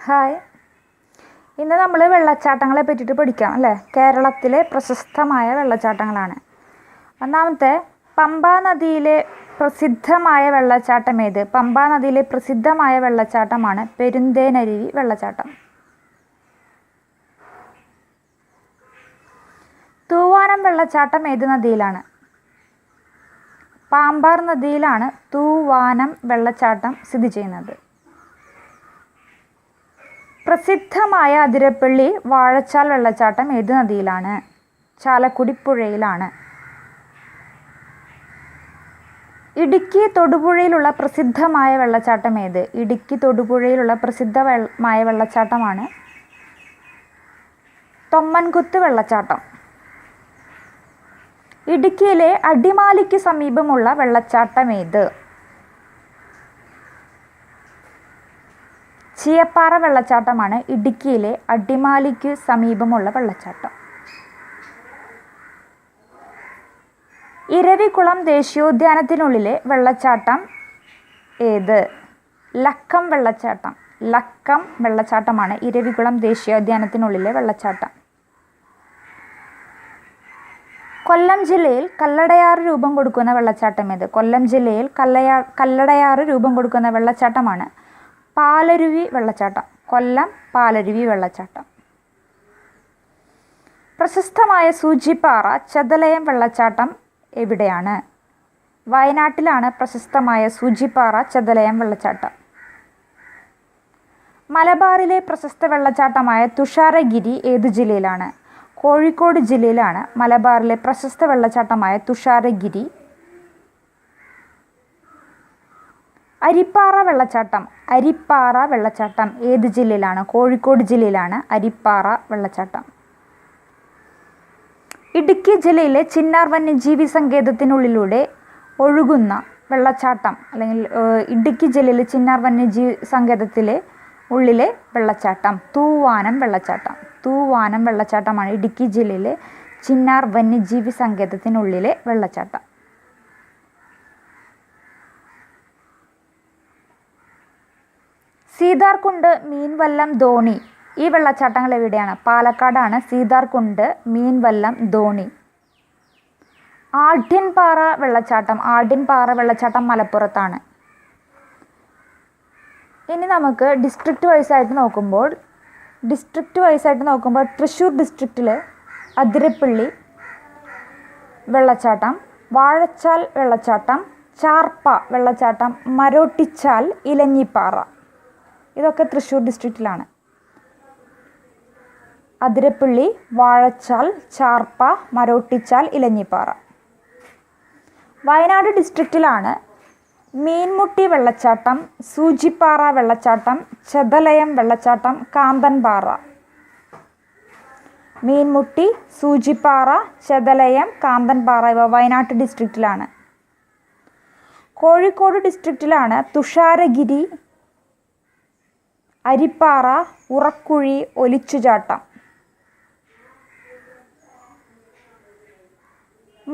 Hi, ഇന്ന് നമ്മൾ വെള്ളച്ചാട്ടങ്ങളെ പറ്റിയിട്ട് പഠിക്കാം അല്ലേ. കേരളത്തിലെ പ്രശസ്തമായ വെള്ളച്ചാട്ടങ്ങളാണ്. ഒന്നാമത്തെ, പമ്പാ നദിയിലെ പ്രസിദ്ധമായ വെള്ളച്ചാട്ടം ഏത്? പമ്പാ നദിയിലെ പ്രസിദ്ധമായ വെള്ളച്ചാട്ടമാണ് പെരുന്തേനരുവി വെള്ളച്ചാട്ടം. തൂവാനം വെള്ളച്ചാട്ടം ഏത് നദിയിലാണ്? പാമ്പാർ നദിയിലാണ് തൂവാനം വെള്ളച്ചാട്ടം സ്ഥിതി ചെയ്യുന്നത്. പ്രസിദ്ധമായ അതിരപ്പള്ളി വാഴച്ചാൽ വെള്ളച്ചാട്ടം ഏത് നദിയിലാണ്? ചാലക്കുടി പുഴയിലാണ്. ഇടുക്കി തൊടുപുഴയിലുള്ള പ്രസിദ്ധമായ വെള്ളച്ചാട്ടം ഏത്? ഇടുക്കി തൊടുപുഴയിലുള്ള പ്രസിദ്ധമായ വെള്ളച്ചാട്ടമാണ് തൊമ്മൻകുത്ത് വെള്ളച്ചാട്ടം. ഇടുക്കിയിലെ അടിമാലിക്ക് സമീപമുള്ള വെള്ളച്ചാട്ടം ഏത്? ചീയപ്പാറ വെള്ളച്ചാട്ടമാണ് ഇടുക്കിയിലെ അടിമാലിക്ക് സമീപമുള്ള വെള്ളച്ചാട്ടം. ഇരവികുളം ദേശീയോദ്യാനത്തിനുള്ളിലെ വെള്ളച്ചാട്ടം ഏത്? ലക്കം വെള്ളച്ചാട്ടം. ലക്കം വെള്ളച്ചാട്ടമാണ് ഇരവികുളം ദേശീയോദ്യാനത്തിനുള്ളിലെ വെള്ളച്ചാട്ടം. കൊല്ലം ജില്ലയിൽ കല്ലടയാറ് രൂപം കൊടുക്കുന്ന വെള്ളച്ചാട്ടം ഏത്? കൊല്ലം ജില്ലയിൽ കല്ലടയാറ് രൂപം കൊടുക്കുന്ന വെള്ളച്ചാട്ടമാണ് പാലരുവി വെള്ളച്ചാട്ടം. കൊല്ലം പാലരുവി വെള്ളച്ചാട്ടം. പ്രശസ്തമായ സൂചിപ്പാറ ചെതലയം വെള്ളച്ചാട്ടം എവിടെയാണ്? വയനാട്ടിലാണ് പ്രശസ്തമായ സൂചിപ്പാറ ചെതലയം വെള്ളച്ചാട്ടം. മലബാറിലെ പ്രശസ്ത വെള്ളച്ചാട്ടമായ തുഷാരഗിരി ഏത് ജില്ലയിലാണ്? കോഴിക്കോട് ജില്ലയിലാണ് മലബാറിലെ പ്രശസ്ത വെള്ളച്ചാട്ടമായ തുഷാരഗിരി. അരിപ്പാറ വെള്ളച്ചാട്ടം. അരിപ്പാറ വെള്ളച്ചാട്ടം ഏത് ജില്ലയിലാണ്? കോഴിക്കോട് ജില്ലയിലാണ് അരിപ്പാറ വെള്ളച്ചാട്ടം. ഇടുക്കി ജില്ലയിലെ ചിന്നാർ വന്യജീവി സങ്കേതത്തിനുള്ളിലൂടെ ഒഴുകുന്ന വെള്ളച്ചാട്ടം, അല്ലെങ്കിൽ ഇടുക്കി ജില്ലയിലെ ചിന്നാർ വന്യജീവി സങ്കേതത്തിലെ ഉള്ളിലെ വെള്ളച്ചാട്ടം തൂവാനം വെള്ളച്ചാട്ടം. തൂവാനം വെള്ളച്ചാട്ടമാണ് ഇടുക്കി ജില്ലയിലെ ചിന്നാർ വന്യജീവി സങ്കേതത്തിനുള്ളിലെ വെള്ളച്ചാട്ടം. സീതാർകുണ്ട്, മീൻവല്ലം, ധോണി ഈ വെള്ളച്ചാട്ടങ്ങൾ എവിടെയാണ്? പാലക്കാടാണ് സീതാർകുണ്ട്, മീൻവല്ലം, ധോണി. ആഢ്യൻപാറ വെള്ളച്ചാട്ടം. ആഢ്യൻപാറ വെള്ളച്ചാട്ടം മലപ്പുറത്താണ്. ഇനി നമുക്ക് ഡിസ്ട്രിക്റ്റ് വൈസായിട്ട് നോക്കുമ്പോൾ തൃശ്ശൂർ ഡിസ്ട്രിക്റ്റിൽ അതിരപ്പള്ളി വെള്ളച്ചാട്ടം, വാഴച്ചാൽ വെള്ളച്ചാട്ടം, ചാർപ്പ വെള്ളച്ചാട്ടം, മരോട്ടിച്ചാൽ, ഇലഞ്ഞിപ്പാറ ഇതൊക്കെ തൃശ്ശൂർ ഡിസ്ട്രിക്റ്റിലാണ്. അതിരപ്പള്ളി, വാഴച്ചാൽ, ചാർപ്പ, മരോട്ടിച്ചാൽ, ഇലഞ്ഞിപ്പാറ. വയനാട് ഡിസ്ട്രിക്റ്റിലാണ് മീൻമുട്ടി വെള്ളച്ചാട്ടം, സൂചിപ്പാറ വെള്ളച്ചാട്ടം, ചെതലയം വെള്ളച്ചാട്ടം, കാന്തൻപാറ. മീൻമുട്ടി, സൂചിപ്പാറ, ചെതലയം, കാന്തൻപാറ ഇവ വയനാട് ഡിസ്ട്രിക്റ്റിലാണ്. കോഴിക്കോട് ഡിസ്ട്രിക്റ്റിലാണ് തുഷാരഗിരി, അരിപ്പാറ, ഉറക്കുഴി, ഒലിച്ചുചാട്ടം.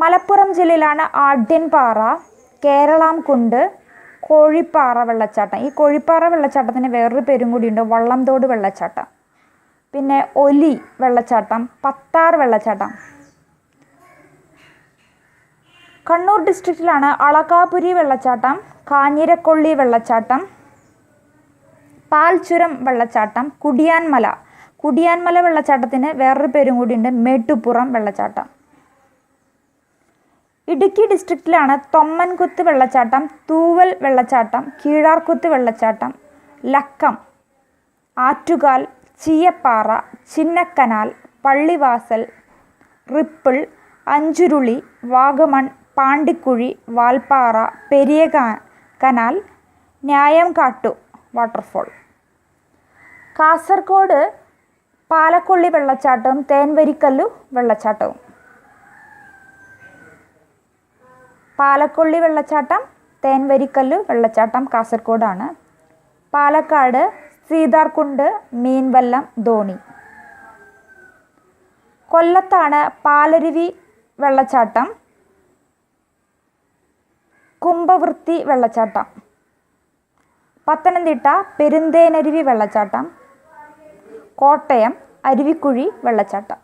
മലപ്പുറം ജില്ലയിലാണ് ആഢ്യൻപാറ, കേരളാംകുണ്ട്, കോഴിപ്പാറ വെള്ളച്ചാട്ടം. ഈ കോഴിപ്പാറ വെള്ളച്ചാട്ടത്തിന് വേറൊരു പേരും കൂടിയുണ്ട്, വള്ളംതോട് വെള്ളച്ചാട്ടം. പിന്നെ ഒലി വെള്ളച്ചാട്ടം, പത്താർ വെള്ളച്ചാട്ടം. കണ്ണൂർ ഡിസ്ട്രിക്റ്റിലാണ് അളകാപുരി വെള്ളച്ചാട്ടം, കാഞ്ഞിരക്കൊള്ളി വെള്ളച്ചാട്ടം, പാൽച്ചുരം വെള്ളച്ചാട്ടം, കുടിയാൻമല വെള്ളച്ചാട്ടത്തിന് വേറൊരു പേരും കൂടിയുണ്ട്, മേട്ടുപ്പുറം വെള്ളച്ചാട്ടം. ഇടുക്കി ഡിസ്ട്രിക്റ്റിലാണ് തൊമ്മൻകുത്ത് വെള്ളച്ചാട്ടം, തൂവൽ വെള്ളച്ചാട്ടം, കീഴാർകുത്ത് വെള്ളച്ചാട്ടം, Lakkam, Attukal, Cheeyappara, Chinnakanal, Pallivasal, Ripple, Anchuruli, Vagamon, Pandikuzhi, Valparai, Periyakanal, Nyayamkattu waterfall. Kasaragod Palakkolli വെള്ളച്ചാട്ടവും തേൻവരിക്കല്ലു വെള്ളച്ചാട്ടവും. പാലക്കൊള്ളി വെള്ളച്ചാട്ടം, തേൻവരിക്കല്ലു വെള്ളച്ചാട്ടം കാസർഗോഡാണ്. പാലക്കാട് സീതാർകുണ്ട്, മീൻവല്ലം, ധോണി. കൊല്ലത്താണ് പാലരുവി വെള്ളച്ചാട്ടം, കുംഭവൃത്തി വെള്ളച്ചാട്ടം. പത്തനംതിട്ട പെരുന്തേനരുവി വെള്ളച്ചാട്ടം, കോട്ടയം അരുവിക്കുഴി വെള്ളച്ചാട്ടം.